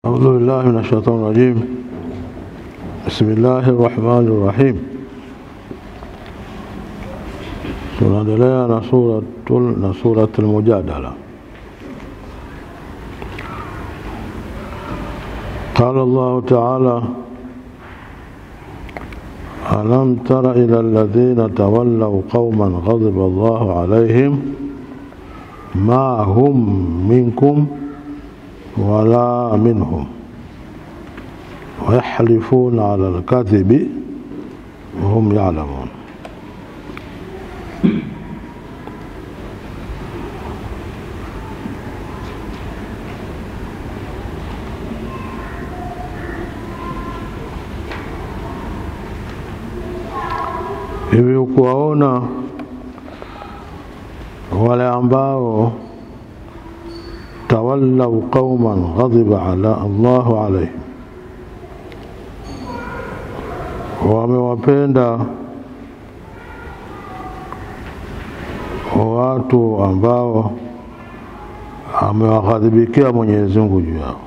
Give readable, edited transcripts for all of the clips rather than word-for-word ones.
أعوذ بالله من الشيطان الرجيم. بسم الله الرحمن الرحيم. tunaendelea na suratul Mujadala. قال الله تعالى: ألم تر إلى الذين تولوا قوما غضب الله عليهم ما هم منكم ولا منهم ويحلفون على الكذب وهم يعلمون. Hivi ukuwaona wale ambao tawallau qauman ghadiba ala Allahu alayhim, wamewapenda watu ambao amewaghadhibikia Mwenyezi Mungu juu yao.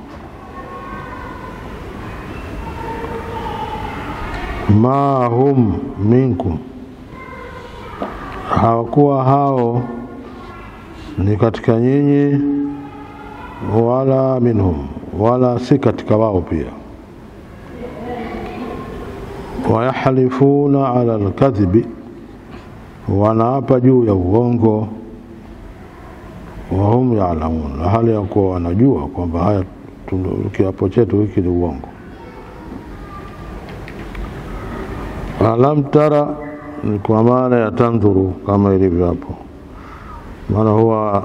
Ma hum minkum, hawakuwa hao ni katika nyinyi, wala minhum, wala si katika wao pia. Wayahlifuna ala alkadhibi, wanaapa juu ya uongo. Wahum ya'lamun, hali ya kuwa wanajua kwamba haya kiapo chetu hiki ni uongo. Alam tara ni kwa maana ya tandhuru, kama ilivyo hapo. Maana huwa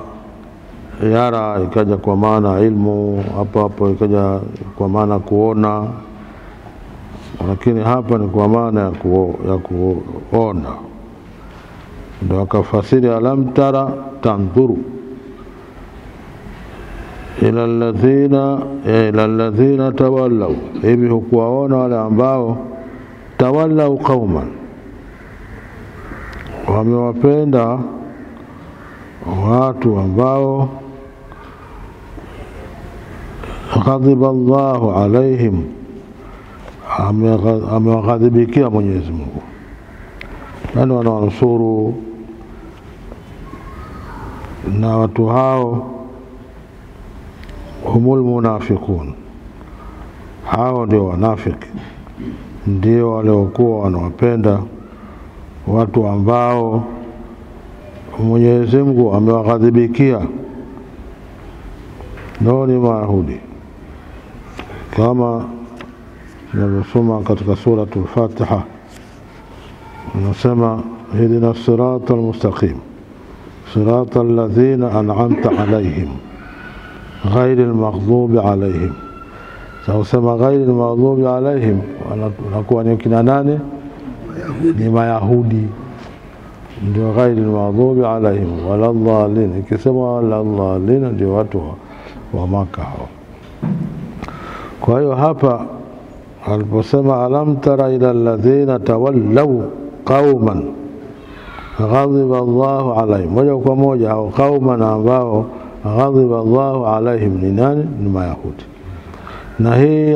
yara ikaja kwa maana ilmu, hapo ikaja kwa maana kuona, lakini hapa ni kwa maana ya kuona. Ndio akafasiri alam tara tandhuru ila alladhina tawallaw, hivi hukuwaona wale ambao tawallau qauman, wamewapenda watu ambao ghadiba Allahu alaihim, amewaghadhibikia Mwenyezi Mungu. Nani wanawanusuru? Na watu hao humul munafiqun, hao ndio wanafiki, ndio waliokuwa wanawapenda watu ambao Mwenyezi Mungu amewaghadhibikia. Ndio ni Mayahudi, kama tunavyosoma katika suratul Fatiha. Nasema ihdina siratal mustaqim siratal ladhina an'amta alayhim ghayril maghdubi alayhim. Sasa ghayril maghdubi alayhim wanakuwa ni kina nani? Ni Mayahudi, ndio ghayril maghdubi alayhim wala dhalin. Ikisema wala dhalin ndio watu wa Maka hao. Kwa hiyo hapa aliposema alam tara ila alladhina tawallaw qauman ghadiba Allahu alayhim, moja kwa moja hao qauman ambao ghadiba Allahu alayhim ni nani? Ni Mayahudi. Na hii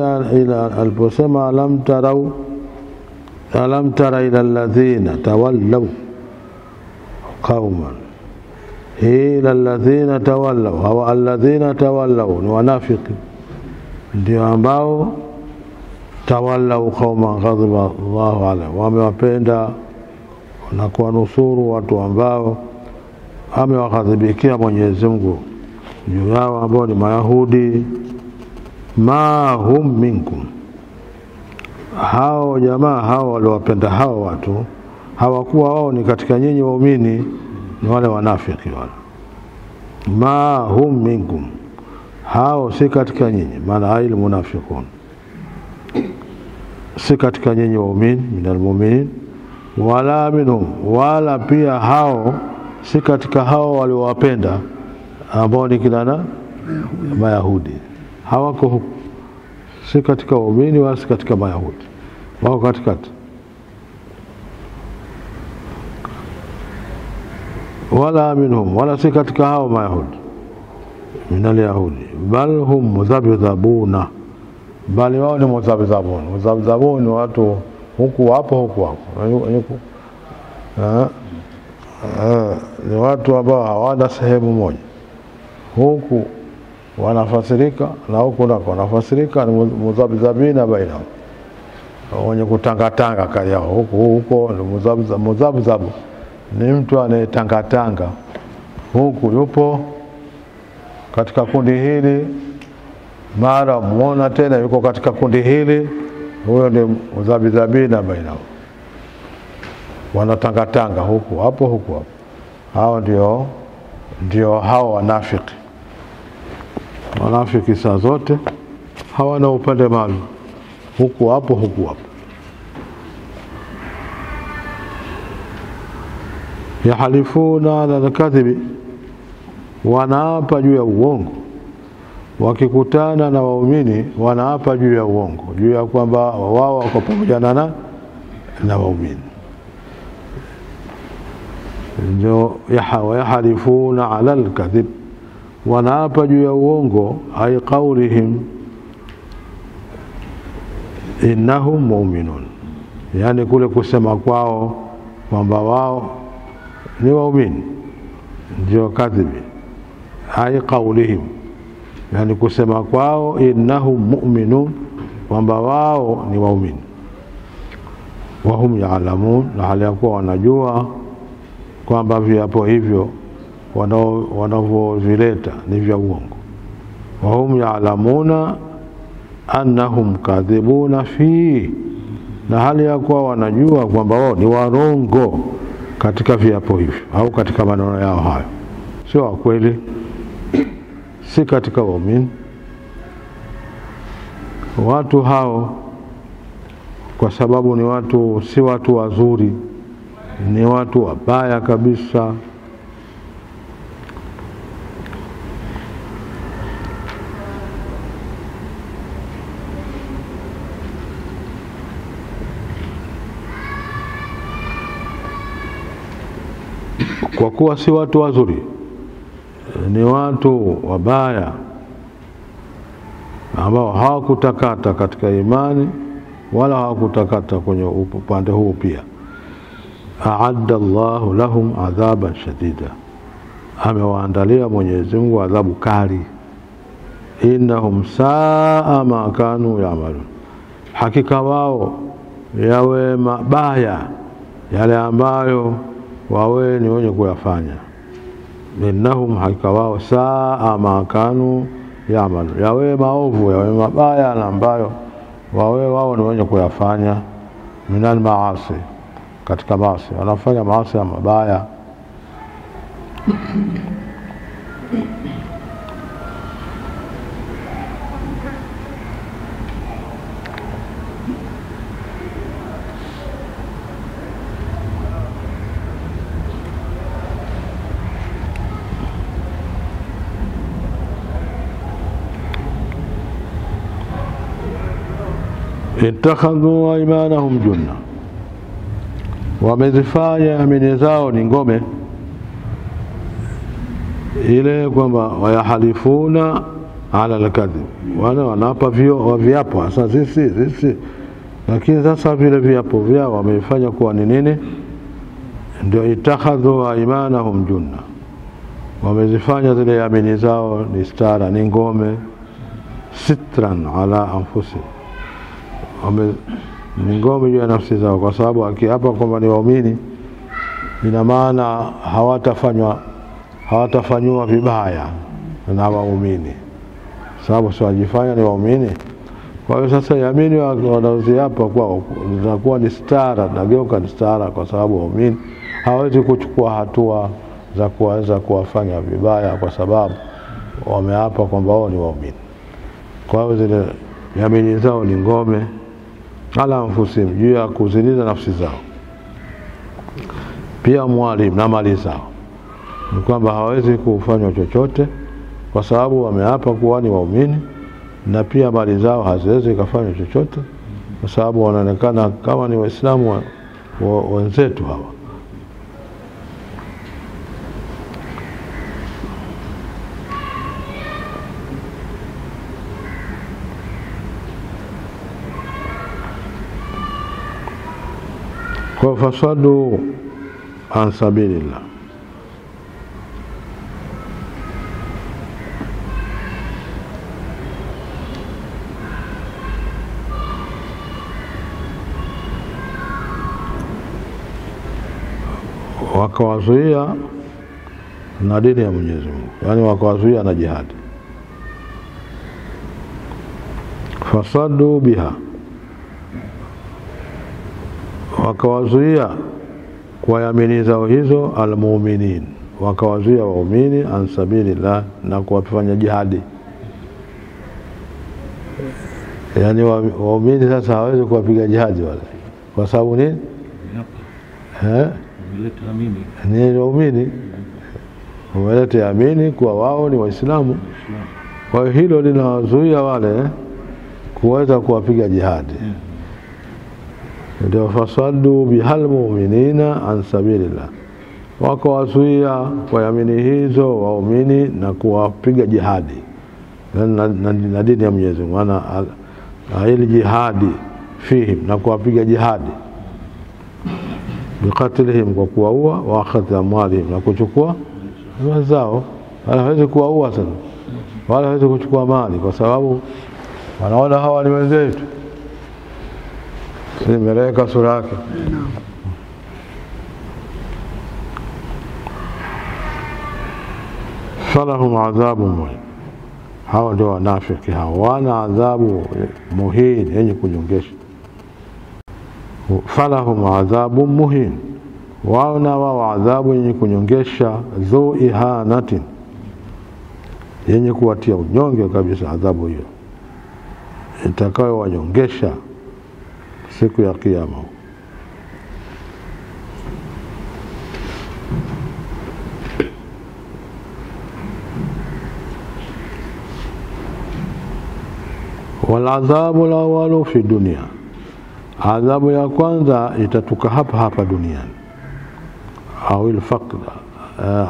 aliposema alam tara ila alladhina tawallaw qauman, hii ila alladhina tawallaw, hawa alladhina tawallaw ni wanafiki, ndio ambao tawallau qauman ghadiba Allahu alayhim, wamewapenda na kuwanusuru watu ambao amewaghadhibikia Mwenyezi Mungu juu yao, ambao ni Mayahudi. Ma hum minkum, hao jamaa hao waliowapenda hao watu hawakuwa wao ni katika nyinyi waumini, ni wale wanafiki wale. Ma hum minkum, hao si katika nyinyi, maana ail munafiqun, si katika nyinyi waumini, minal mu'minin, wala minhum, wala pia hao si katika hao waliowapenda ambao ni kina Mayahudi. Hawako huko, si katika waumini wala si katika Mayahudi, wako katikati. Wala minhum, wala si katika hao Mayahudi, minal yahudi, bal hum mudhabdhabuna, bali wao ni muzabzabun. Muzabzabun ni watu huku hapo ni watu ambao hawana sehemu moja, huku wanafasirika na huku nako wanafasirika. Ni muzabzabina baina, wenye kutangatanga kali yao. Huko ni muzabzabu ni mtu anayetangatanga, huku yupo katika kundi hili, mara muona tena yuko katika kundi hili. Huyo ni muzabzabina baina, wanatangatanga huku hapo. Hao ndio hao wanafiki. Wanafiki saa zote hawana upande maalum, huku hapo. Yahalifuna ala al-kadhibi, wanaapa juu ya uongo. Wakikutana na waumini wanaapa juu ya uongo, juu ya kwamba wao wako pamoja na waumini. Ndio yahalifuna ala al-kadhib, wanaapa juu ya uongo. Ay qawlihim innahum mu'minun, yani kule kusema kwao kwamba wao ni waumini, ndio kadhibi. Ay qawlihim, yani kusema kwao innahum mu'minun, kwamba wao ni waumini. Wahum ya'lamun, na hali ya kuwa wanajua kwamba viapo hivyo wanavyovileta ni vya uongo. Wahum ya'lamuna annahum kadhibuna fi, na hali ya kuwa wanajua kwamba wao ni warongo katika viapo hivyo au katika maneno yao hayo, sio kweli, si katika waumini. Watu hao kwa sababu ni watu, si watu wazuri, ni watu wabaya kabisa. Kwa kuwa si watu wazuri, ni watu wabaya ambao hawakutakata katika imani wala hawakutakata kwenye upande huu pia. A'adda Allahu lahum adhaban shadida, amewaandalia Mwenyezi Mungu adhabu kali. Innahum saa ma kanu ya'malun, hakika wao yawe mabaya yale ambayo wawe ni wenye kuyafanya. Innahum, hakika wao, saa ma kanu ya'malun, yawe maovu, yawe mabaya na ambayo wao ni wenye kuyafanya. Minal maasi, katika maasi, wanafanya maasi ya mabaya. Ittakhadhu aymanahum junna, wamezifanya yamini zao ni ngome. Ile kwamba wayahalifuna ala al-kadhib, wanapa viapo sasa sisi, lakini sasa vile viapo vyao wamefanya kuwa ni nini? Ndio ittakhadhu aymanahum junna, wamezifanya zile yamini zao ni stara, ni ngome. Sitran ala anfusi, ni ngome juu ya nafsi zao, kwa sababu akiapa kwamba ni waumini, ina maana hawatafanywa vibaya na waumini, sababu si wajifanya ni waumini. Kwa hiyo sasa yamini wanaziapa kwao zinakuwa ni stara, nageuka ni stara, kwa sababu waumini hawezi kuchukua hatua za kuweza kuwafanya vibaya, kwa sababu wameapa kwamba wao ni waumini. Kwa hiyo zile yamini zao ni ngome ala anfusihim, juu ya kuzilinda nafsi zao, pia mwalim na mali zao. Ni kwamba hawezi kufanywa chochote kwa sababu wameapa kuwa ni waumini, na pia mali zao haziwezi kufanywa chochote kwa sababu wanaonekana kama ni Waislamu wenzetu hawa. kwa fasadu an sabilillah. Wakawazuia na dini ya Mwenyezi Mungu, yani wakawazuia na jihadi. Fasadu biha, wakawazuia kwa yamini zao hizo almu'minin, wakawazuia waumini an sabilillah, na kuwafanya jihadi. Yani waumini sasa hawezi kuwapiga jihadi wale, kwa sababu nini? Ni waumini umeleta amini kuwa wao ni Waislamu. Kwa hilo linawazuia wale kuweza kuwapiga jihadi. Ndio fasadu bihal mu'minina an sabilillah, wakawazuia kwa yamini hizo waumini na kuwapiga jihadi na dini ya Mwenyezi Mungu. Maana ili jihadi fihim, na kuwapiga jihadi bikatlihim, kwa kuwaua, wa akhadhi amwalihim, na kuchukua mali zao. Wala hawezi kuwaua sana, wala hawezi kuchukua mali, kwa sababu wanaona hawa ni wenzetu. Nimeleka sura yake. Falahum adhabu muhin, hawa ndio wanafiki, hawa wana adhabu muhin, yenye kunyongesha. Falahum adhabu muhin, wana wao adhabu yenye kunyongesha. Dhu ihanatin, yenye kuwatia unyonge kabisa. Adhabu hiyo itakayo wanyongesha siku ya kiyama. Wal adhabu al-awwalu fi dunya, adhabu ya kwanza itatuka hapa duniani. Au al-faqd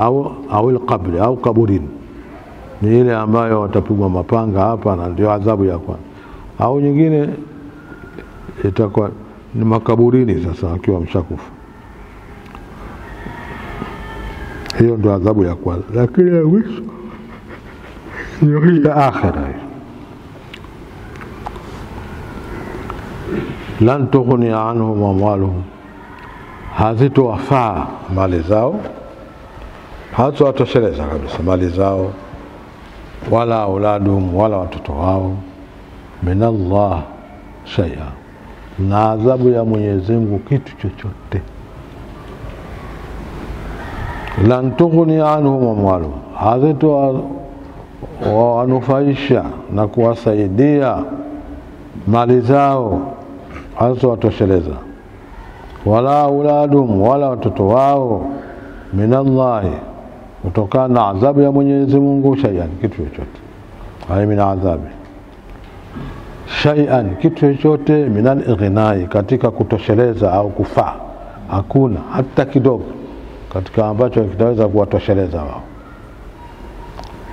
au al-qabr au kaburini, ni ile ambayo watapigwa mapanga hapa, na ndio adhabu ya kwanza. Au nyingine itakuwa ni makaburini sasa akiwa mshakufa. Hiyo ndio adhabu ya kwanza. Lakini ya mwisho ndio hii ya akhira. Lan tughni anhum amwaluhum, hazitowafaa mali zao, hazitowatosheleza kabisa mali zao, wala auladuhum, wala watoto wao, minallah shay'a, na adhabu ya Mwenyezi Mungu kitu chochote. Lan tughni anhum amwaluhum, hazitowanufaisha na kuwasaidia mali zao, hazitowatosheleza, wala auladuhum, wala watoto wao, minallahi, kutokana na adhabu ya Mwenyezi Mungu, shay'an, kitu chochote. Hai min adhabi shay'an, kitu chochote, minal ighnai, katika kutosheleza au kufaa, hakuna hata kidogo katika ambacho kitaweza kuwatosheleza wao.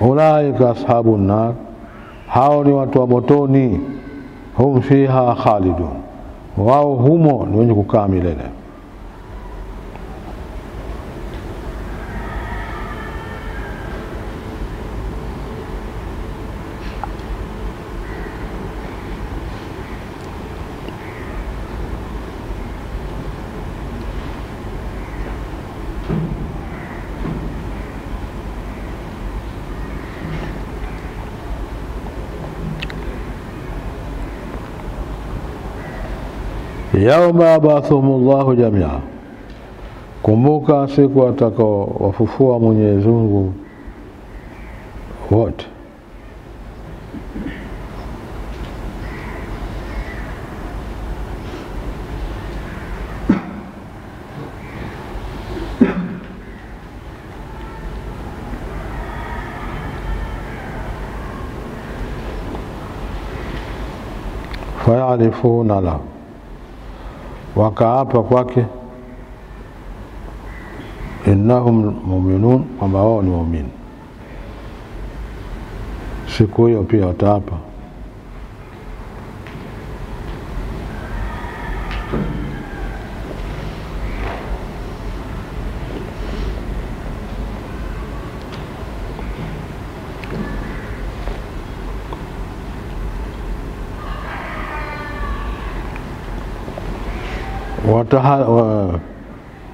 Ulaika ashabun nar, hao ni watu wa motoni. Hum fiha khalidun, wao humo ni wenye kukaa milele. Yauma ba'athahumullahu jamia, kumbuka siku atakao wafufua Mwenyezi Mungu wote. Fayarifuna lahu, wakaapa kwake, innahum mu'minun, kwamba wao ni waumini. Siku hiyo pia wataapa.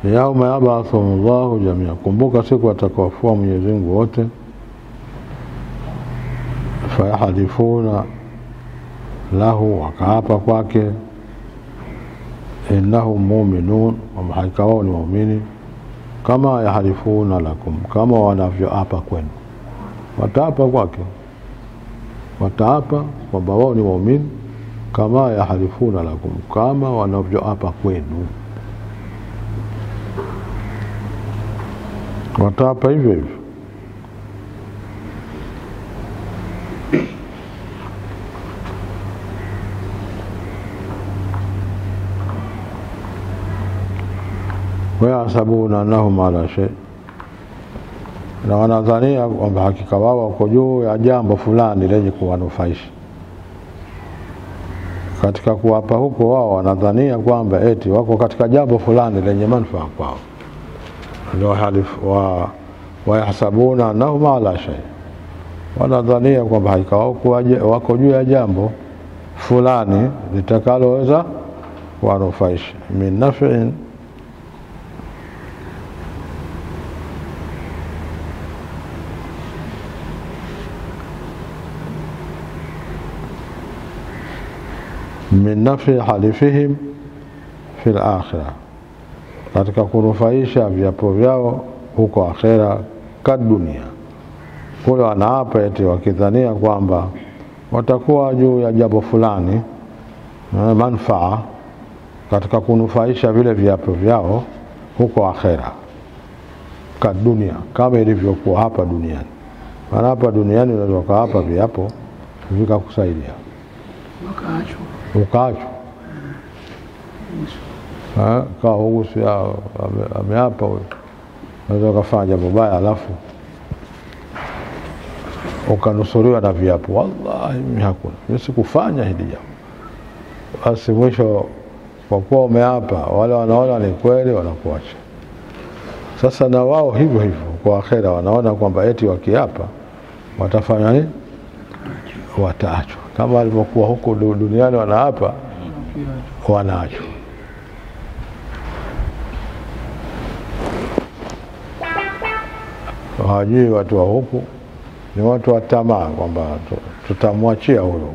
yauma yabathu Allahu jamia, kumbuka siku atakawafua Mwenyezi Mungu wote. Fayahalifuna lahu, wakaapa kwake, innahum mu'minun, wa hakika wao ni waumini, kama yahalifuna lakum, kama wanavyoapa kwenu. Wataapa kwake, wataapa kwamba wao ni waumini, kama yahalifuna lakum, kama wanavyoapa kwenu. Wataapa hivyo hivyo. Wayahsabuna annahum ala shay, na wanadhania kwamba hakika wao wako juu ya jambo fulani lenye kuwanufaisha. Katika kuwapa huko wao wanadhania kwamba eti wako katika jambo fulani lenye manufaa kwao. Ndio halifu wayahsabuna annahum ala shay, wanadhania kwamba hakika wao wako juu ya jambo fulani litakaloweza kuwanufaisha. Min naf'in, min nafi halifihim fil akhirah, katika kunufaisha viapo vyao huko akhera, kadunia. Kule wanaapa eti wakidhania kwamba watakuwa juu ya jambo fulani manufaa katika kunufaisha vile viapo vyao huko akhera, kadunia, kama ilivyokuwa hapa duniani. Maana hapa duniani unaweza kuapa viapo vikakusaidia, ukaachwa kwa hugusi ameapa huyo, unaweza kufanya jambo baya alafu ukanusuriwa na viapo, wallahi mimi hakuna, mimi sikufanya hili jambo. Basi mwisho kwa kuwa umeapa, wale wanaona ni kweli wanakuacha. Sasa na wao hivyo hivyo kwa akhera wanaona kwamba eti wakiapa watafanya nini? Wataachwa. Kama walivyokuwa huko duniani wanaapa, wanaachwa. Hawajui watu wa huku ni watu wa tamaa, kwamba tutamwachia huyo.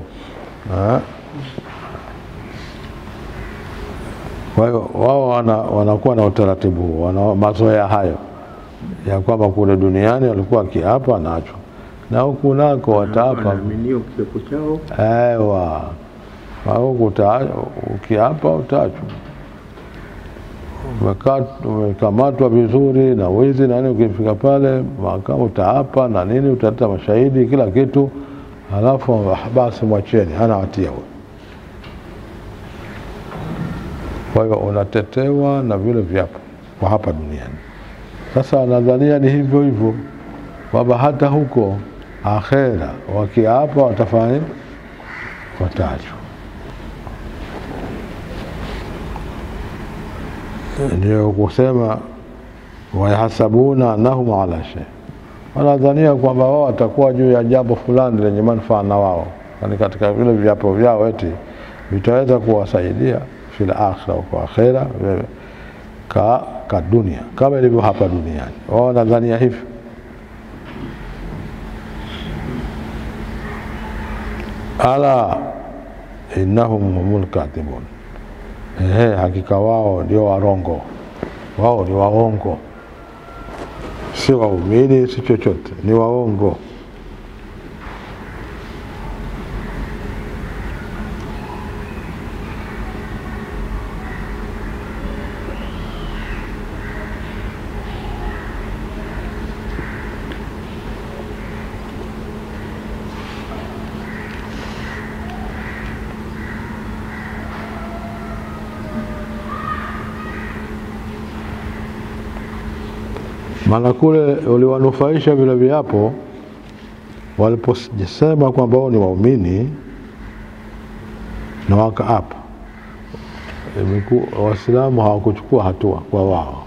Kwa hiyo wao wanakuwa na utaratibu, wana mazoea hayo ya kwamba kule duniani walikuwa kiapa wanaachwa, na huku nako wataapa ndio kiapo chao. Ewa, huku ukiapa utaachwa. Umekamatwa vizuri na wizi na nini, ukifika pale mahakama utaapa na nini, utaleta mashahidi kila kitu, halafu basi mwacheni, hana hatia huyo. Kwa hiyo unatetewa na vile viapo kwa hapa duniani. Sasa nadhania ni hivyo hivyo, kwamba hata huko akhera wakiapa watafanya, wataachwa. Ndio kusema wayahsabuna annahum ala shay, wanadhania kwamba wao watakuwa juu ya jambo fulani lenye manufaa na wao, yani katika vile viapo vyao eti vitaweza kuwasaidia fil akhirah, kwa akhera ka dunia, kama ilivyo hapa duniani. Wao wanadhania hivyo. Ala innahum humul kadhibun, hakika wao ndio warongo, wao ni waongo, si waumini, si chochote, ni waongo. Maana kule uliwanufaisha vile viapo waliposema kwamba wao ni waumini na wakaapa. Waislamu hawakuchukua hatua kwa wao.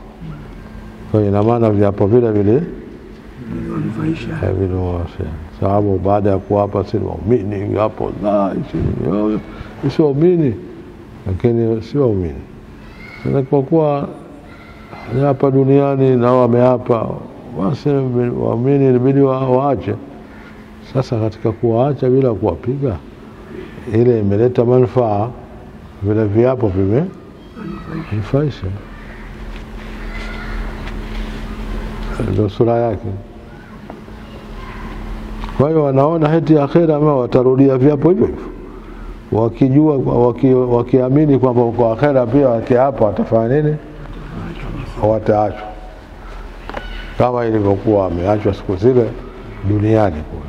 Kwa hiyo ina maana viapo vile vile wanufaisha. Sababu baada ya kuapa si waumini, hapo la si waumini, lakini si waumini. Kwa kuwa hapa duniani na wameapa, basi waamini ilibidi waache. Sasa katika kuwaacha bila kuwapiga, ile imeleta manufaa, vile viapo vimenufaisha. Ndio sura yake. Kwa hiyo wanaona heti akhera ama watarudia viapo hivyo hivyo, wakijua wakiamini kwamba kwa akhera pia wakiapa watafanya nini, wataachwa kama ilivyokuwa wameachwa siku zile duniani kule.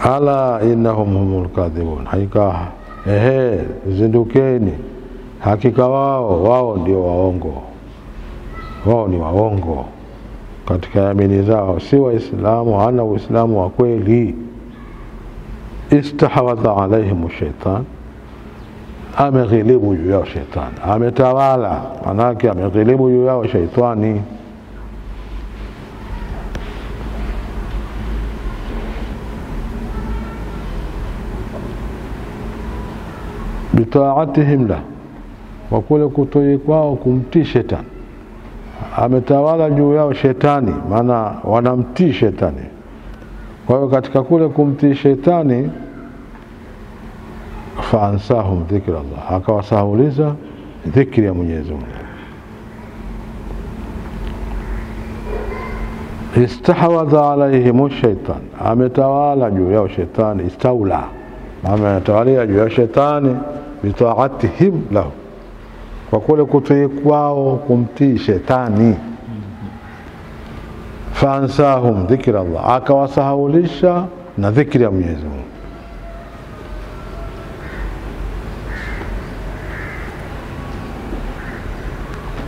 Ala innahum humul kadhibun, hakika zindukeni, hakika wao ndio waongo, wao ni waongo katika yamini zao, si waislamu, hana uislamu wa kweli. Istahwadha alaihim shaitan, ameghilibu juu yao shaitani, ametawala, manake ameghilibu juu yao shaitani. Bitaatihim la, wa kule kutii kwao kumtii shetani, ametawala juu yao shetani, maana wanamtii shetani. Kwa hiyo katika kule kumtii shetani, faansahum dhikra Allah, akawasahuliza dhikri ya Mwenyezi Mungu. Istahwadha alaihim shaitan, ametawala juu yao shetani, istawla, ametawalia juu ya shetani bitaatihim lahu, kwa kule kutii kwao kumtii shetani. Faansahum dhikra Allah, akawasahulisha na dhikri ya Mwenyezi Mungu.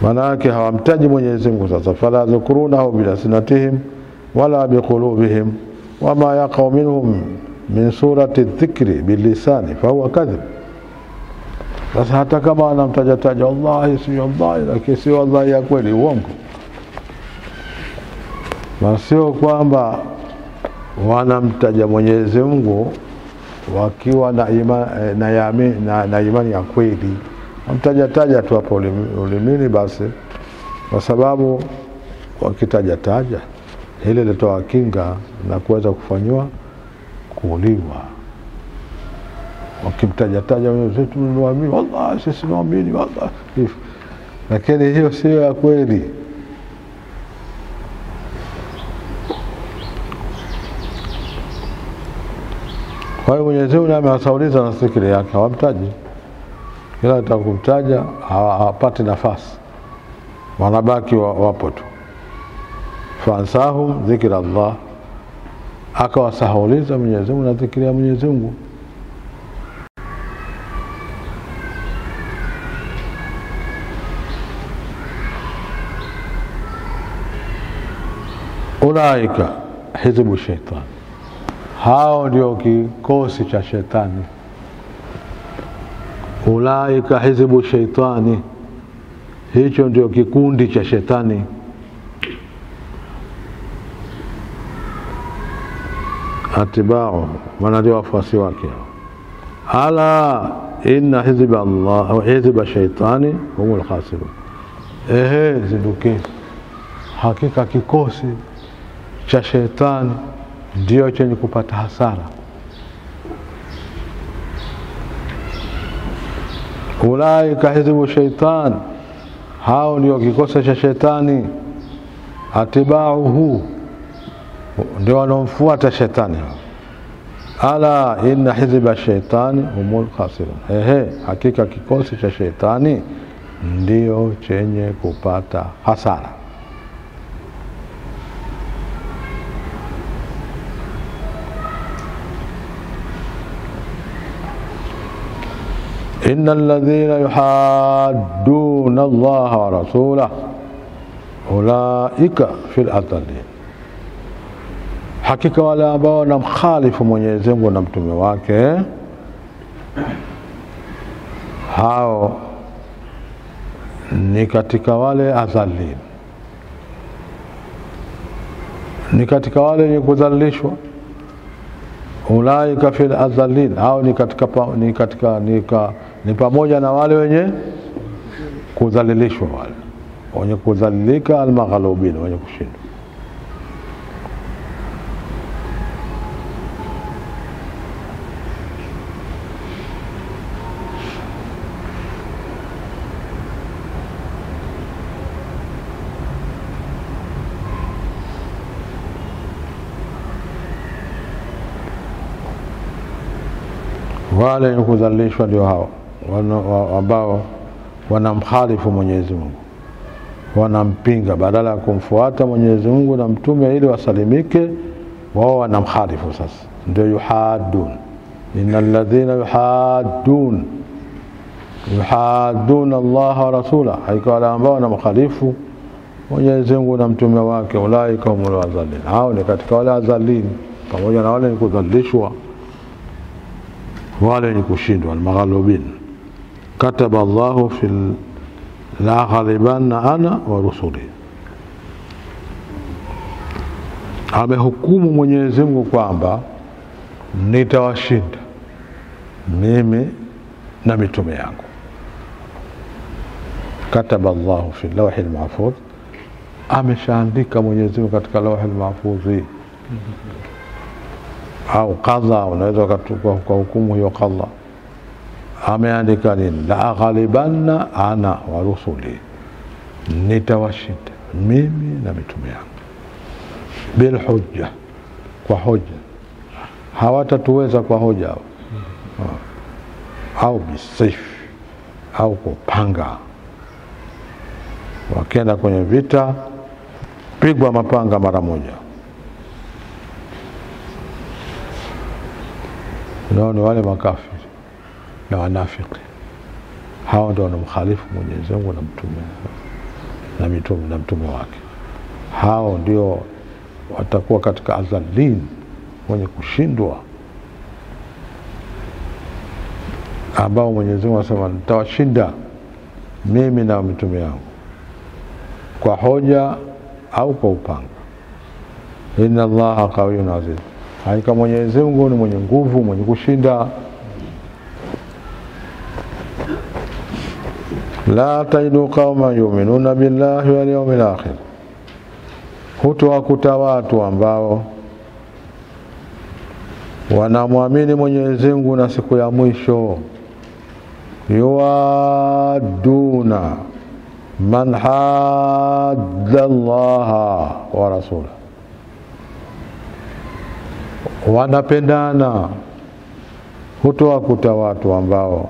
Manake hawamtaji Mwenyezi Mungu. Sasa fala dhukurunahu bilasinatihim wala biqulubihim wama yaqau minhum min surati dhikri bilisani fahuwa kadhib. Sasa hata kama wanamtaja Allah, si Allah, lakini si Allah ya kweli, uongo. Na sio kwamba wanamtaja Mwenyezi Mungu wakiwa na imani ya kweli, mtaja tu hapo ulimini basi, kwa sababu wakitaja ile litoa kinga na kuweza kufanywa kuuliwa. Wakimtaja Mwenyezi Mungu, wallahi sisi tunaamini wallahi, lakini hiyo sio ya kweli. Kwa hiyo Mwenyezi Mungu amewasauliza na dhikri yake, hawamtaji. Kila atakumtaja hawapati nafasi, wanabaki wapo tu. Faansahum dhikra Allah, akawasahuliza Mwenyezi Mungu na dhikri ya Mwenyezi Mungu. Ulaika hizbu shaitan, hao ndio kikosi cha shetani. Ulaika hizbu shaitani, hicho ndio kikundi cha shetani. Atibao, maana ndio wafuasi wake. Ala inna hizba Allah wa hizba shaitani humul khasirun, zinduke, hakika kikosi cha shetani ndio chenye kupata hasara. Ulaika hizbu shaitan, hao ndio kikosi cha shetani. Atibauhu, ndio wanaomfuata shetani. Ala inna hizba shaitani humul khasirun, hakika kikosi cha shetani ndio chenye kupata hasara. Innal ladhina yuhadduna Allah wa rasulahu ulaika fil adallin, hakika wale ambao wanamkhalifu Mwenyezi Mungu na mtume wake, hao ni katika wale adhalin, ni katika wale wenye kudhalilishwa. ulaika fil azalin, hao ni pamoja na wale wenye kudhalilishwa, wale wenye kudhalilika, almaghlubin, wenye kushindwa. Wale wenye kudhalilishwa ndio hao ambao wanamkhalifu Mwenyezi Mungu, wanampinga badala ya kumfuata Mwenyezi Mungu na mtume ili wasalimike, wao wanamkhalifu. Sasa ndio yuhadun, innal ladhina yuhadun Allah wa rasula, haika wale ambao wanamkhalifu Mwenyezi Mungu na mtume wake, ulaika humul azalin, hao ni katika wale azalin, pamoja na wale wenye kudhalilishwa, wale wenye kushindwa, almaghlubin. Kataba Allahu fil la ghalibanna ana wa rusuli, amehukumu Mwenyezi Mungu kwamba nitawashinda mimi na mitume yangu. Kataba Allahu fil lawhil mahfuz, ameshaandika Mwenyezi Mungu katika lawhil mahfuz. Au qadha, unaweza kutukua kwa hukumu hiyo qadha. Ameandika nini? La ghalibanna ana wa rusuli, nitawashinda mimi na mitume yangu. Bil hujja, kwa hoja. Hawatatuweza kwa hoja au bisayf, au kupanga. Wakienda kwenye vita, pigwa mapanga mara moja. Ndio ni wale makafiri na wanafiki, hao ndio wanamkhalifu Mwenyezi Mungu na mtume wake. Hao ndio watakuwa katika azalin, wenye kushindwa, ambao Mwenyezi Mungu anasema nitawashinda mimi na mitume yangu kwa hoja au kwa upanga. Inna Allaha qawiyyun aziz, hakika Mwenyezi Mungu ni mwenye nguvu, mwenye kushinda. La tajidu qauman yu'minuna billahi wal yawmil akhir, hutowakuta watu ambao wanamwamini Mwenyezi Mungu na siku ya mwisho, yuaduna man hadda Allaha wa rasulahu, wanapendana. Hutowakuta watu ambao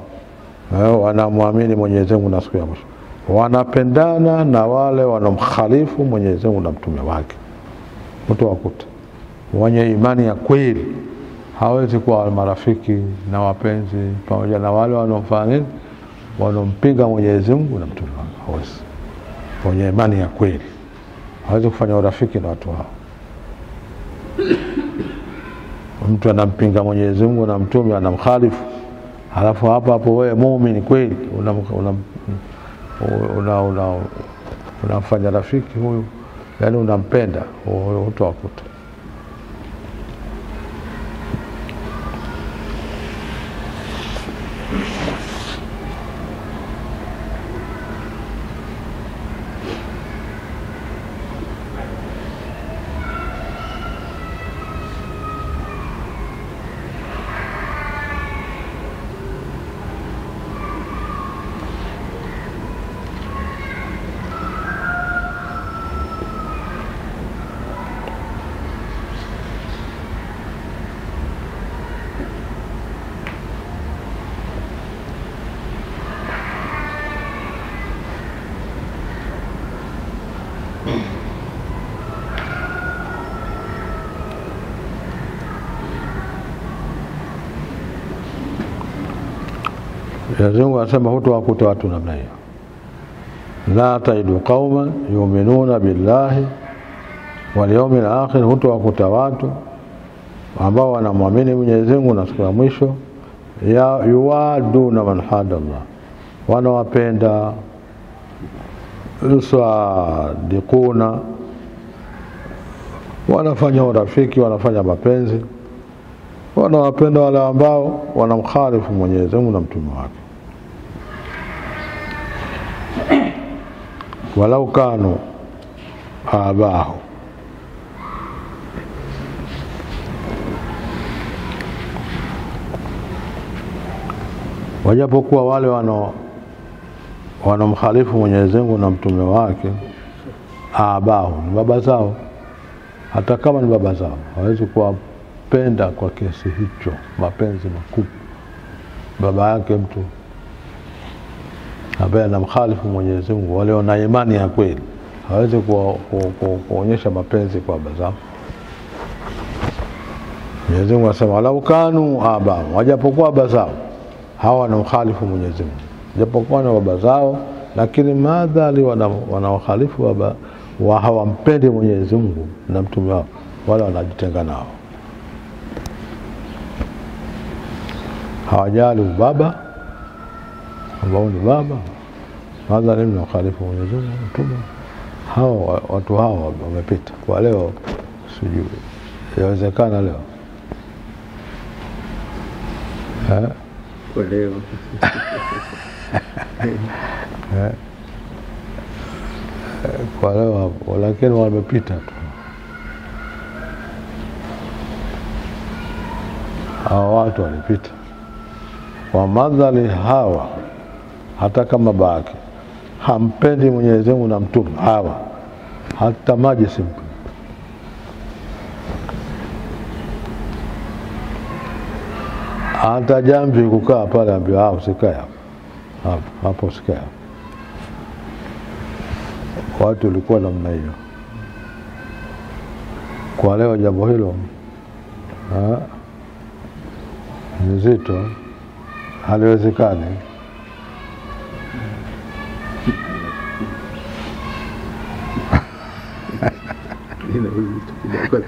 wanamwamini Mwenyezi Mungu na siku ya mwisho, wanapendana na wale wanomkhalifu Mwenyezi Mungu na mtume wake. Hutowakuta wenye imani ya kweli, hawezi kuwa marafiki na wapenzi pamoja na wale wanomfanya wanompinga Mwenyezi Mungu na mtume wake. Hawezi. Wenye imani ya kweli hawezi kufanya urafiki na watu hao. Mtu anampinga Mwenyezi Mungu na mtume, anamkhalifu, halafu hapo wewe muumini kweli unamfanya rafiki huyu, yani unampenda, utawakuta. Mwenyezi Mungu anasema hutowakuta watu namna hiyo. La tajidu qauman yu'minuna billahi wal yawmil akhir, hutowakuta watu ambao wanamwamini Mwenyezi Mungu na siku ya mwisho, yuwaduna man hada Allah, wanawapenda, yusaddiquna, wanafanya urafiki, wanafanya mapenzi wanawapenda wale ambao wanamkhalifu Mwenyezi Mungu na mtume wake. Walau kanu abahu, wajapokuwa wale wanomkhalifu Mwenyezi Mungu na mtume wake, abahu ni baba zao. Hata kama ni baba zao, hawezi kuwapenda kwa kiasi hicho, mapenzi makubwa baba yake mtu ambaye anamkhalifu Mwenyezi Mungu. Wale wana imani ya kweli hawezi kuonyesha mapenzi kwa baba zao. Mwenyezi Mungu asema walau kanu abahu, wajapokuwa baba zao hawa wanamkhalifu Mwenyezi Mungu, japokuwa na baba zao, lakini madhali wanaokhalifu baba wa hawampendi Mwenyezi Mungu na mtume wao, wala wanajitenga nao, hawajali baba ambao ni baba, madhali wanaokhalifu Mwenyezi Mungu na mtume. Hao watu hao wamepita kwa leo, sijui yawezekana leo kwa leo kwa leo, lakini wamepita tu. Hawa watu walipita kwa madhali hawa, hata kama baki hampendi Mwenyezi Mungu na mtume, hawa hata maji simpi. Hata jambi kukaa pale ambia usikae hapo usikae. Watu walikuwa namna hiyo. Kwa leo jambo hilo ni zito, haliwezekani. Nina uzito kidogo.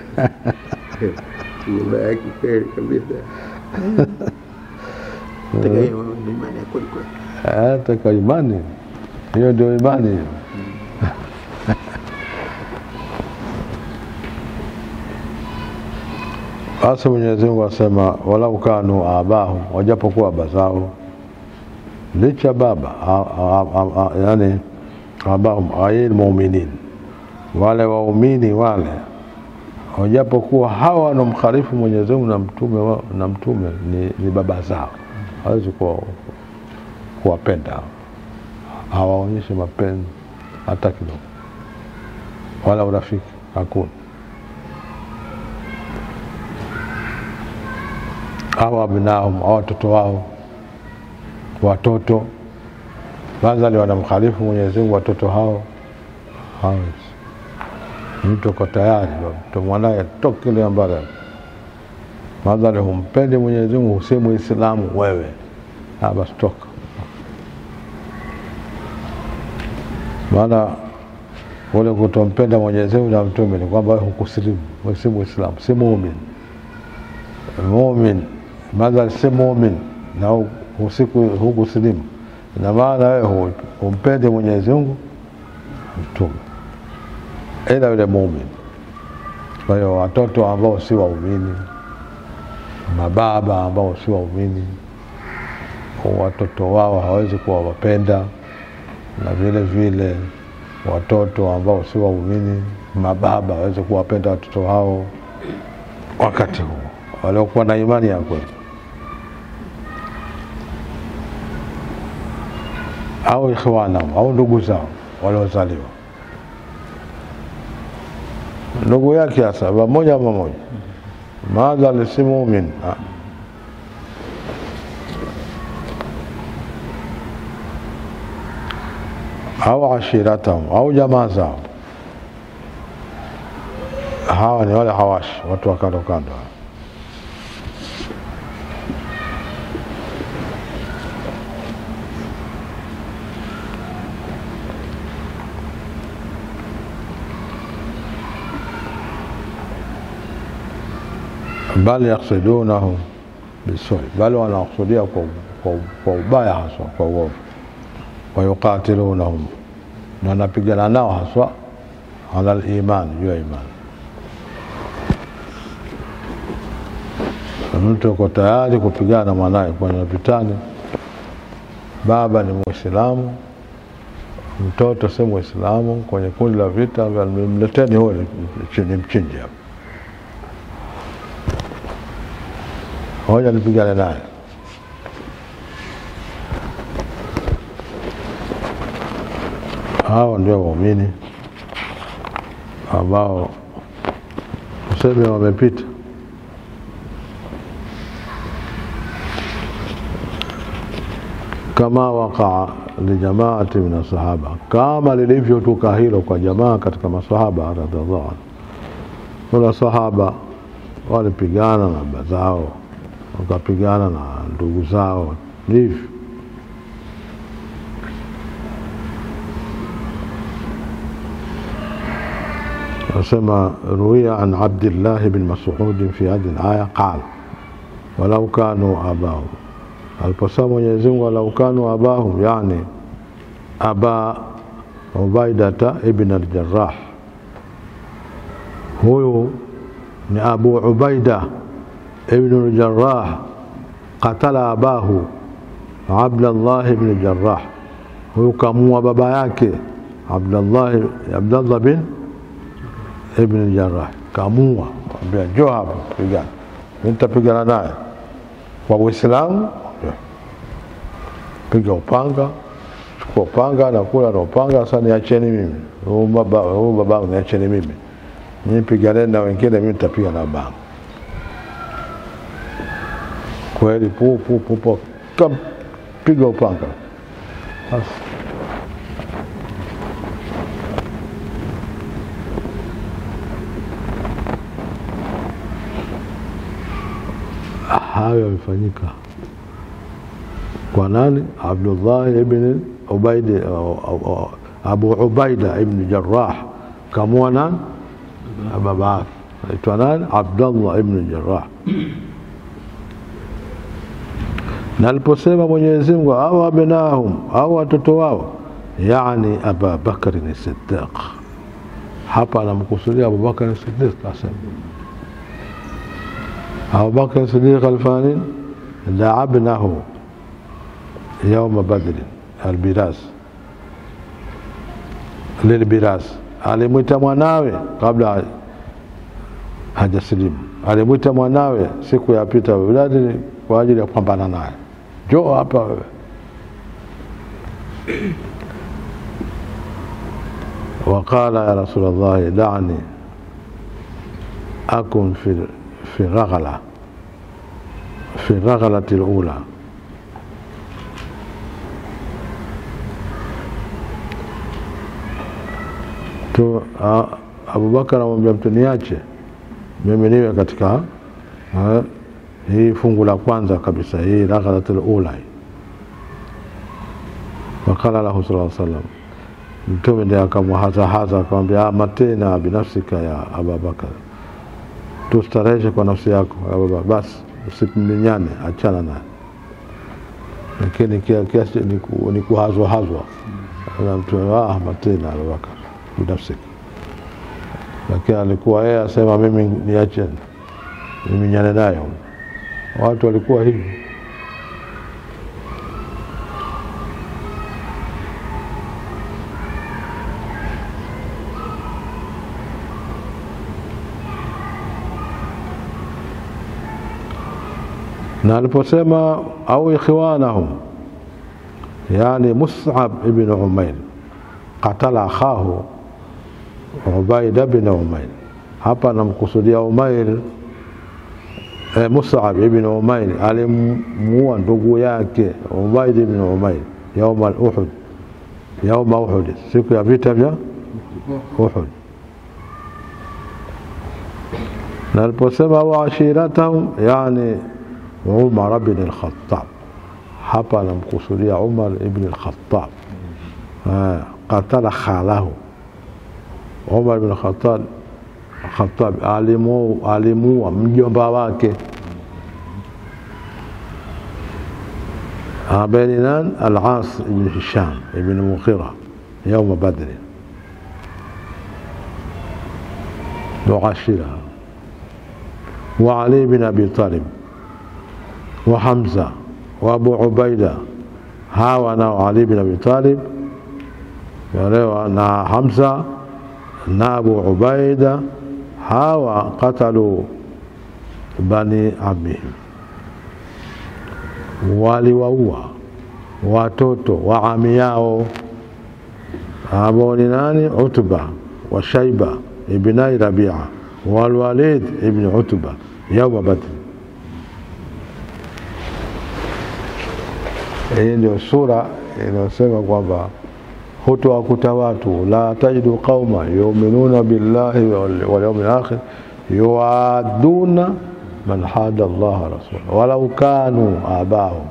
Mbaya kweli kabisa. Taka imani ya kweli kweli. Taka imani. Hiyo ndio imani hiyo. Asa Mwenyezi Mungu asema walau kanu abahu, wajapokuwa baba zao, licha baba yani abahum ayil mu'minin, wale waumini wale, wajapokuwa hawa wanomkhalifu Mwenyezi Mungu na mtume ni baba zao, hawezi kuwapenda, hawaonyeshi mapenzi hata kidogo, wala urafiki hakuna. Hawa abinahum, hawa watoto wao, watoto madhali wanamkhalifu Mwenyezi Mungu, watoto hao hawezi. Mtu kwa tayari mtu mwanae toki ile ambara, madhali humpendi Mwenyezi Mungu, si Muislamu wewe, basi toka. Maana wale kutompenda Mwenyezi Mungu na mtume ni kwamba hukusilimu, wewe si Muislamu, si muumini. Muumini madhali si muumini na hukusilimu, na maana wewe humpende Mwenyezi Mungu mtume, ila yule muumini. Kwa hiyo watoto ambao si waumini, mababa ambao si waumini, watoto wao hawezi kuwapenda, na vile vile watoto ambao si waumini, mababa hawezi kuwapenda watoto hao wakati huo, waliokuwa na imani ya kweli. Au ikhwana, au ndugu zao waliozaliwa, ndugu yake hasa mmoja mmoja, madhali si muumini, au ashiratahum, au jamaa zao. Hawa ni wale hawashi, watu wa kando kando. Bali yaksudunahu bisuri, bali wanakusudia kwa ubaya haswa, kwa uovu. Wayuqatilunahum, na wanapigana nao haswa ala al-iman, juu ya imani. mtu yuko tayari kupigana na mwanae kwenye vitani, baba ni Muislamu, mtoto si Muislamu, kwenye kundi la vita, mleteni huyo nimchinje hapo, hoja nipigane naye. Hao ndio waumini ambao tuseme wamepita. Kama wakaa li jamaati min sahaba, kama lilivyotuka hilo kwa jamaa katika masahaba radhiallahu anhu. Wala sahaba walipigana na baba zao, wakapigana na ndugu zao, ndivyo. أسمى روي عن عبد الله بن مسعود في هذه الآية قال ولو كانوا آباهم. البصام يزن ولو كانوا آباهم يعني أبا عبيدة ابن الجراح، هو أبو عبيدة ابن الجراح قتل أباه عبد الله بن الجراح، هو كموا بابا yake عبد الله بن ابن الجراح kamua, ambia njoo hapa pigana, nitapigana naye kwa Uislamu. Piga upanga, chukua upanga na kula na upanga, sasa niacheni mimi, huyu babangu niacheni mimi, nipigane na wengine, mimi nitapiga na baba. Kweli pu piga upanga basi. Hayo yamefanyika kwa nani? Abdullah ibn Ubaid, Abu Ubaida ibn Jarrah kamua nani? Baba aitwa nani? Abdullah ibn Jarrah. Na aliposema Mwenyezi Mungu au abnahum, au watoto wao, yani Abu Bakr as-Siddiq, hapa anamkusudia Abu Bakr as-Siddiq. Asema أبو بكر الصديق الفاني لعبنه يوم بدر البراس للبراس، alimwita mwanawe kabla hajasilimu, alimwita mwanawe siku ya pita Badri kwa ajili ya kupambana naye, njoo hapa wewe. وقال يا رسول الله دعني أكن في الرغلة الأولى. تو Abu Bakar amwambia mtu niache mimi niwe katika hii fungu la kwanza kabisa, hii raghalatul ula. Wakala lahu sallallahu alaihi wasallam, mtume ndiye akamhaza akamwambia matena binafsika ya Abu Bakar, tustarehe kwa nafsi yako basi, usipiminyane, achana naye. Lakini kiasi ni kuhazwa na mtu matena Abu Bakar binafsika. Lakini alikuwa yeye asema mimi niache, mimi nyane nayo. Watu walikuwa hivi. Na aliposema au ikhwanahum, yani Mus'ab ibn Umair qatala akhahu Ubaid ibn Umair, hapa namkusudia Umair, Mus'ab ibn Umair alimuua ndugu yake Ubaid ibn Umair يوم Uhud, siku ya vita vya Uhud. Na aliposema wa ashiratahum, yani Umar ibn al-Khattab, hapa namkusudia Umar ibn al-Khattab qatala khalahu. Umar ibn al-Khattab alimuua mjomba wake Abelinan al-As ibn Hisham ibn Mughira يوم بدر وعشيرها. وعلي بن أبي طالب wa Hamza wa Abu Ubaida, hawa na Ali bin Abi Talib, walewa na Hamza na Abu Ubaida, hawa qatalu bani amihim, waliwaua watoto wa ami yao ambao ni nani? Utba wa Shaiba ibn Rabi'a wal Walid ibn Utba yawma Badr. Hii ndio sura inasema kwamba hutowakuta watu, la tajidu qauma yu'minuna billahi wal yawmil akhir yu'aduna man hada Allah rasulahu walau kanu abahum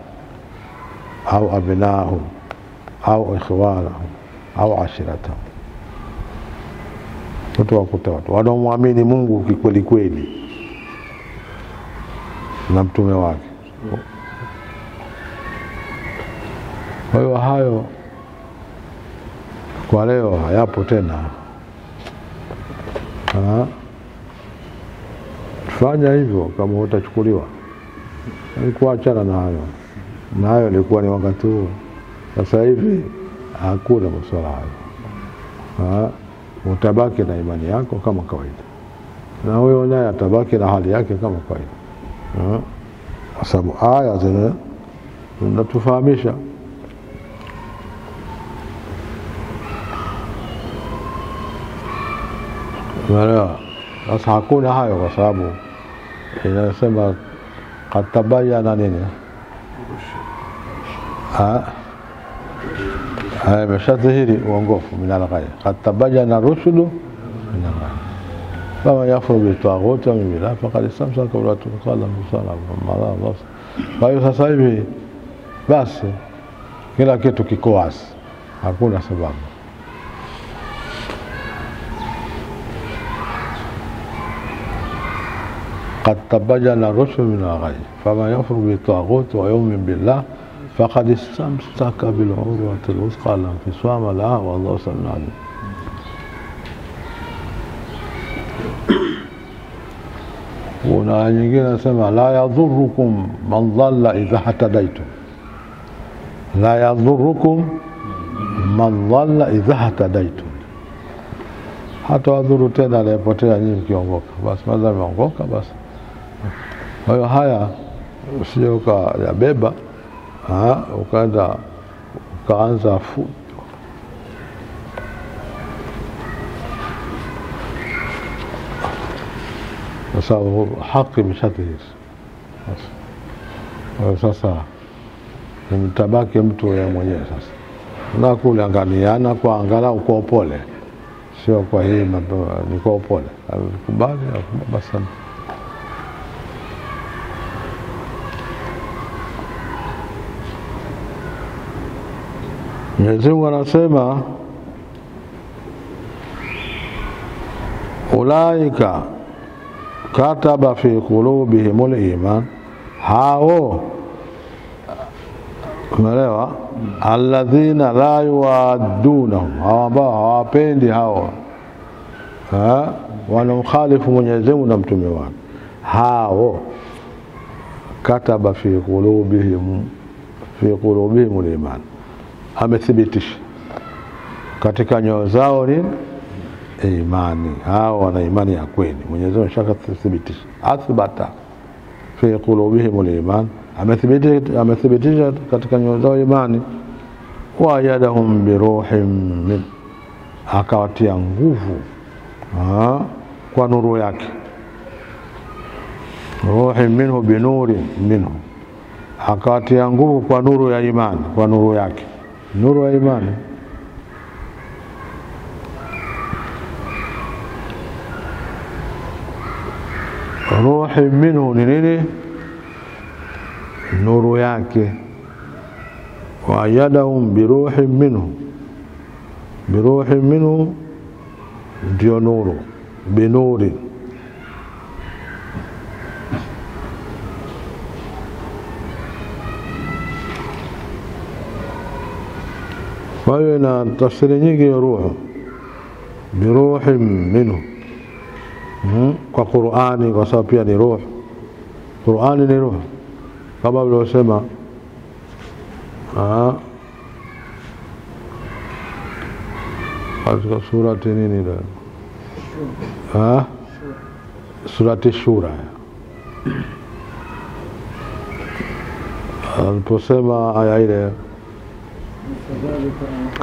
au abnahum au ikhwanahum au ashiratahum. Hutowakuta watu wanaomwamini Mungu kikweli kweli na mtume wake. Kwa hiyo hayo kwa leo hayapo tena. Fanya hivyo kama utachukuliwa. Ilikuwa achana na hayo. Na hayo ilikuwa ni wakati huo. Sasa hivi hakuna masuala hayo. Utabaki na imani yako kama kawaida. Na huyo naye atabaki na hali yake kama kawaida. Kwa sababu aya zinatufahamisha. Sasa hakuna hayo kwa sababu inasema katabayana nini? Imeshadhihiri uongofu minal ghayy. Katabayana rushdu minal ghayy. Kama yafuru bitaghuti wa billah faqad istamsaka wala tuqala musala Allah. Kwa hiyo sasa hivi basi kila kitu kiko wazi. Hakuna sababu. قد تبين الرشد من الغي فما يكفر بالطاغوت ويؤمن بالله فقد استمسك بالعروة الوثقى لا انفصام لها والله سميع عليم. Kuna nyingine nasema la yadhurukum man dhalla idha hatadaitum, la yadhurukum man dhalla idha hatadaitum, hata wadhuru tena aliyepotea nyinyi mkiongoka. Basi madhara mmeongoka basi. Kwa hiyo haya usije ukayabeba ukaenda ukaanza fujo. Sasa haki imeshadhihiri. Sasa mtabaki mtu yeye mwenyewe sasa. Na kuanganiana kwa angalau kwa upole. Sio kwa hii ni kwa upole. Kubali basi. Mwenyezi Mungu anasema ulaika kataba fi qulubihimul iman, hao umeelewa, alladhina la yuadunahum, hao ambao hawapendi hao wanaomkhalifu Mwenyezi Mungu na mtume wake, hao kataba fi qulubihimul iman, amethibitisha katika nyoyo zao ni imani. Hao wana imani ya kweli. Mwenyezi Mungu shakathibitisha, athbata fi qulubihimul iman, amethibitisha katika nyoyo zao imani. Wa yadahum bi ruhin min, akawatia nguvu kwa nuru yake. Ruhin minhu bi nurin minhu, akawatia nguvu kwa nuru ya imani, kwa nuru yake, nuru ya imani. Ruhi minhu ni nini? Nuru yake. Wa yadahum bi ruhin minhu, bi ruhin minhu ndio nuru, bi nuri. Kwa hiyo na tafsiri nyingi ya ruhu, bi ruhin minhu kwa Qur'ani, kwa sababu pia ni ruhu. Qur'ani ni ruhu. kama vilivyosema katika surati nini ile surati Shura aliposema aya ile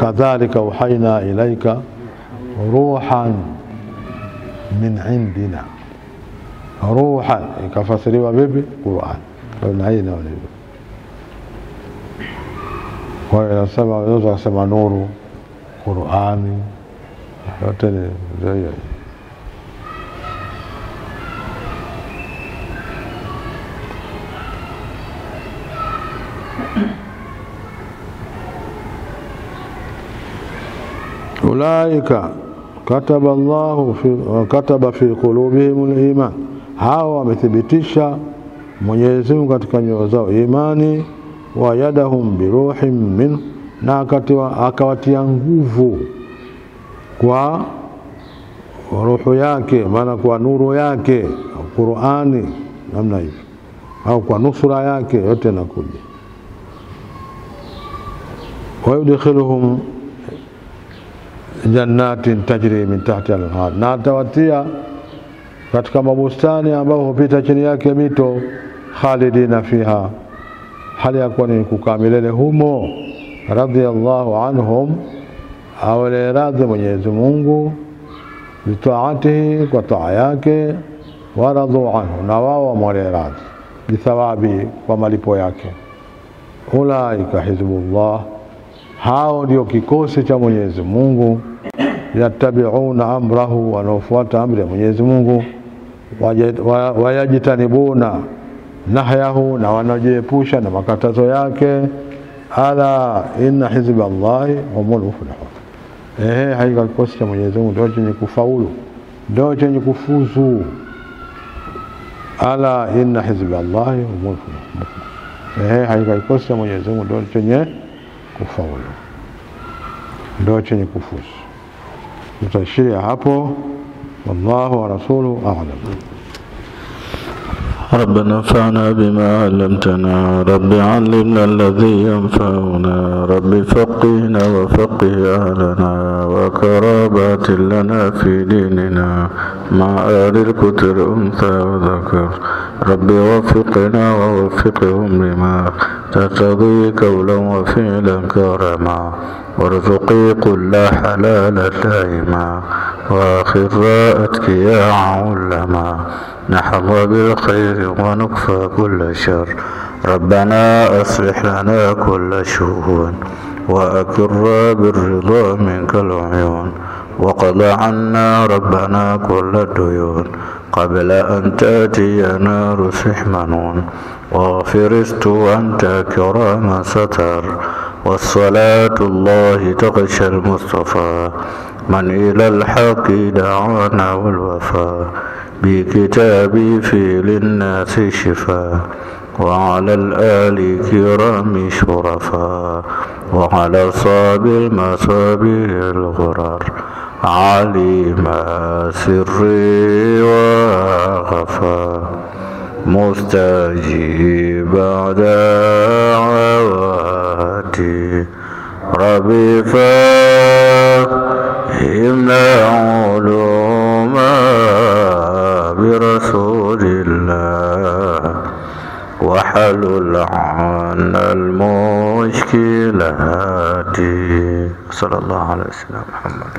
kadhalika uhaina ilaika ruhan min indina, ruhan ikafasiriwa vipi Qur'an na aina wale. Kwa hiyo nasema unaweza kusema nuru Qur'ani yote ni zaidi. Ulaika kataba Allahu kataba fi qulubihim al-iman, hao wamethibitisha Mwenyezi Mungu katika nyoyo zao imani, wa yadahum bi ruhin min, na akawatia nguvu kwa roho yake, maana kwa nuru yake Qur'ani namna hiyo, au kwa nusura yake yote nakuja. Wa yudkhiluhum jannatin tajri min tahtiha al-anhar, na atawatia katika mabustani ambao hupita chini yake mito, khalidina fiha, hali ya kuwa ni kukaa milele humo. Radiyallahu anhum, awale radhi Mwenyezi Mungu, bitaatihi, kwa taa yake, waradhu anhu, na wao wamwale radhi bithawabi, kwa malipo yake. Ulaika hizbullah, hao ndio kikosi cha Mwenyezi Mungu, yatabiuna amrahu, wanaofuata amri ya Mwenyezi Mungu, wayajitanibuna nahyahu, na wanajiepusha na makatazo yake. Ala inna hizballahi humul muflihun, hakika kikosi cha Mwenyezi Mungu ndio chenye kufaulu, ndio chenye kufuzu. Ala inna hizballahi humul muflihun, hakika kikosi cha Mwenyezi Mungu ndio chenye kufaulu, ndio chenye kufuzu. Tutashiria hapo. Wallahu wa rasuluhu a'lam. ربنا انفعنا بما علمتنا، رب علمنا الذي ينفعنا، رب فقهنا وفقه أهلنا، وكرامات لنا في ديننا مع آل الكتر أنثى وذكر. رب وفقنا ووفقهم لما تقضي قولا وفعلا كرما، وارزقي كل حلال دائما، وآخر أتقياء علما، نحظى بالخير ونكفى كل شر. ربنا أصلح لنا كل شؤون، وأكر بالرضا منك العيون، وقض عنا ربنا كل الديون، قبل أن تأتينا رسح منون، وغفرست أنت كرام ستر. والصلاة الله تغشى المصطفى، من إلى الحق دعانا والوفاء، بكتابي في للناس شفاء، وعلى الآل كرام شرفاء، وعلى أصحاب المصابيح الغرر، عليم سري وخفى، مستجيب دعواتي، ربي فهمنا علوما برسول الله، وحلل عنا المشكلات. صلى الله عليه وسلم محمد.